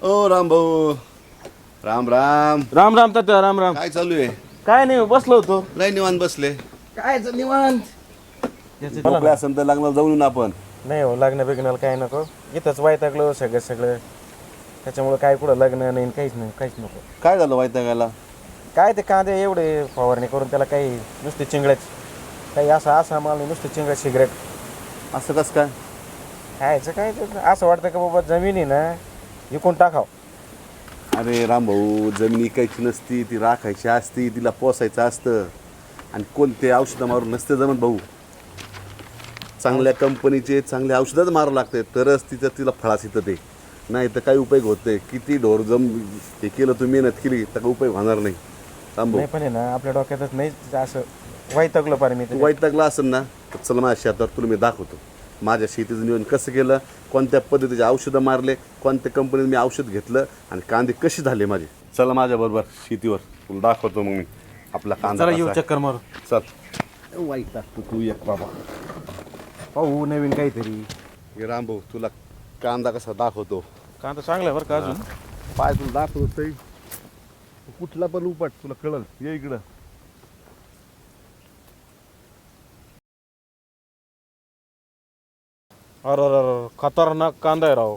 ओ राम भाऊ, राम राम. राम राम तात्या, राम राम. काय चालू आहे? काय नाही, बसलो होतो. लय निवांत बसले. काय निवांत. मोकळ्या असेल तर लग्नाला जाऊन येऊ ना आपण. नाही हो, लग्न बिग्नाला काय नको. इथंच वैतागलो सगळं. त्याच्यामुळे काय कुठं लग्न नाही, काहीच नको. काय झालं वैतागायला? काय ते कांदे एवढे फवारणी करून त्याला काही नुसते चिंगड्याच, काही असं मला नुसते चिंगड्या सिगरेट. असं कसं काय? खायचं काय ते असं वाटतं का बाबा जमिनी ना विकून टाकाव. अरे राम भाऊ, जमीन इकायची नसती, ती राखायची असती, तिला पोसायचं असतं. आणि कोणते औषधं मारून नसते जमत भाऊ. चांगल्या कंपनीचे चांगले औषधच मारावं लागते तरच तिला फळास येतं. ते नाही तर काही उपयोग होत नाही. किती ढोर हे केलं, तुम्ही मेहनत केली तर काही उपयोग होणार नाही. राम भाऊ, नाही पण आहे ना, आपल्या डोक्यातच नाही असं वैतागलो पार मी. तू वैतागला असेल ना तर चल माझ्या शेतावर तुला मी दाखवतो. माझ्या शेतीचं नियोजन कसं केलं, कोणत्या पद्धतीचे औषधं मारले, कोणत्या कंपनीत मी औषध घेतलं आणि कांदे कसे झाले माझे. चला माझ्याबरोबर शेतीवर, तुला दाखवतो मग मी आपला कांदा जरा कसा येऊ आहे. चक्कर मारू. चल. वैताग तू एक बाबा. पाहू नवीन काहीतरी. हे राम भाऊ, तुला कांदा कसा दाखवतो. कांदा चांगला बरं का अजून. पाय तुला दाखवतोय. कुठला पण उपाट तुला कळल. ये इकडं. अरे खतरनाक कांदा आहे राव.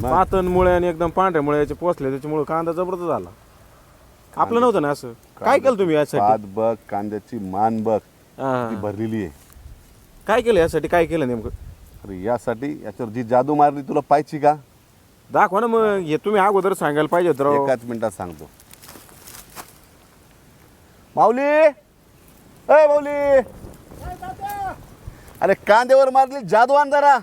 पातन मुळे आणि एकदम पांढऱ्या मुळ्याचे पोचले, त्याच्यामुळे कांदा जबरदस्त झाला. आपलं नव्हतं ना असं. काय केलं तुम्ही यासाठी? पात बघ, कांद्याची मान बघ ती भरलेली आहे. काय केलं यासाठी? काय केलं नेमकं? अरे यासाठी, याच्यावर जी जादू मारली तुला पाहिजे का? दाखवा ना मग. हे तुम्ही अगोदर सांगायला पाहिजे होतं राव. एकाच मिनिटात सांगतो. माऊली, ए माऊली, अरे कांद्यावर मारली जादू आण जरा.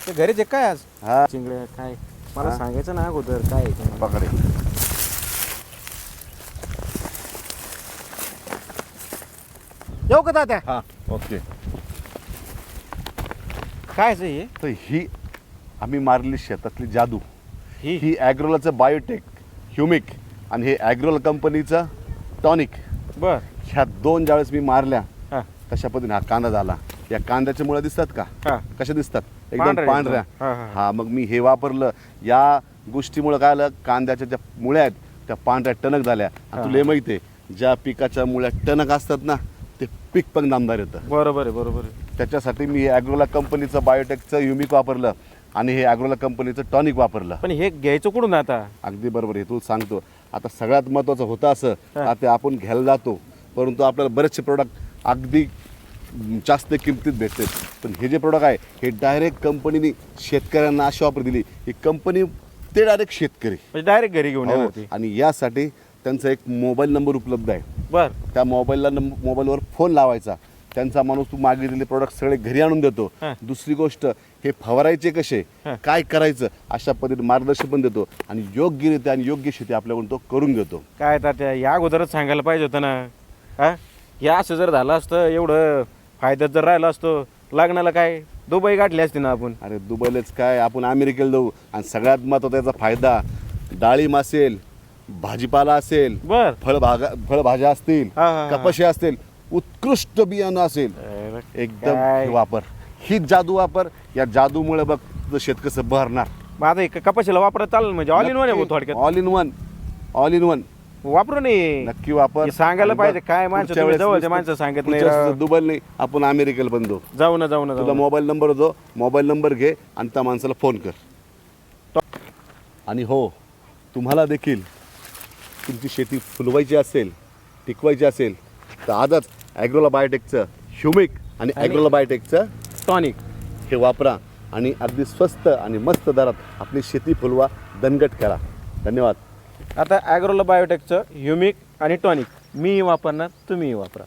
ते घरीच आहे काय आज? हा, चिंगड्या काय मला हा. सांगायचं ना अगोदर काय आहे ते. पकडे. येऊ का तात्या? हा, ओके. काय आहे हे? तर ही आम्ही मारली शेतातली जादू. ही ही ॲग्रोलाचं बायोटेक ह्युमिक आणि हे ॲग्रोल कंपनीचं टॉनिक. बर. ह्या दोन ज्यावेळेस मी मारल्या हा तशा पद्धतीने हा कांदा झाला. या कांद्याच्या मुळं दिसतात का? हा. कशा दिसतात? एकदम पांढऱ्या पांढऱ्या. एकदम. हा, हा, हा. हा, मग मी हे वापरलं. या गोष्टीमुळं काय आलं, कांद्याच्या ज्या मुळ्या आहेत त्या पांढऱ्या टणक झाल्या. आणि तुला हे माहिती आहे, ज्या पिकाच्या मुळ्या टणक असतात ना ते पीक पण नामदार येतं. बरोबर आहे. त्याच्यासाठी मी हे ॲग्रोला कंपनीचं बायोटेकचं युमिक वापरलं आणि हे ॲग्रोला कंपनीचं टॉनिक वापरलं. पण हे घ्यायचं कुठून आता? अगदी बरोबर. हे तुला सांगतो. आता सगळ्यात महत्त्वाचं होतं असं, हा. आता आपण घ्यायला जातो परंतु आपल्याला बरेचसे प्रोडक्ट अगदी जास्त किमतीत भेटतात. पण हे जे प्रोडक्ट आहे हे डायरेक्ट कंपनीने शेतकऱ्यांना अशी ऑफर दिली. ही कंपनी ते डायरेक्ट शेतकरी म्हणजे डायरेक्ट घरी घेऊन येणार ती. आणि यासाठी त्यांचा एक मोबाईल नंबर उपलब्ध आहे. बर. त्या मोबाईलवर फोन लावायचा. त्यांचा माणूस तू मागितलेले प्रोडक्ट सगळे घरी आणून देतो. हा. दुसरी गोष्ट, हे फवारायचे कसे, हा. काय करायचं अशा पद्धतीने मार्गदर्शन पण देतो आणि योग्यरित्या आणि योग्य शेती आपल्याकडून तो करून घेतो. काय तात्या, या अगोदरच सांगायला पाहिजे होतं ना. हा, या असं जर झालं असतं, एवढं फायद्यात जर राहिलं असतं, लग्नाला काय दुबई गाठली असती ना आपण. अरे दुबईलाच काय, आपण अमेरिकेला जाऊ. आणि सगळ्यात महत्त्वाचा त्याचा फायदा, डाळिंब असेल, भाजीपाला असेल, बर. फळभाज्या असतील, हा, हा, हा. कपाशी असतील, उत्कृष्ट बियाणं असेल, एकदम काय? हे वापर. ही जादू वापर. या जादूमुळे बघ तुझं शेत कसं बहरणार. मग आता हे कपाशीला वापरत चालेल म्हणजे ऑल इन वन आहे थोडक्यात. ऑल इन वन वापरू नये. नक्की वापर. हे सांगायला आणि पाहिजे. बघ, काय माणसं पुढच्या तुम्ही वेळेस जवळच्या नुसतं- माणसं सांगत नाही पुढच्या राव. वेळेस दुबईला नाही, आपण अमेरिकेला पण जाऊ. जाऊ ना तुला मोबाईल नंबर होतो, मोबाईल नंबर घे आणि त्या माणसाला फोन कर. आणि हो, तुम्हाला देखील तुमची शेती फुलवायची असेल, टिकवायची असेल तर आजच ॲग्रोला बायोटेकचं ह्युमिक आणि ॲग्रोला बायोटेकचं टॉनिक हे वापरा आणि अगदी स्वस्त आणि मस्त दरात आपली शेती फुलवा, दणकट करा. धन्यवाद. आता ॲग्रोला बायोटेकचं ह्युमिक आणि टॉनिक मी वापरणार, तुम्हीही वापरा.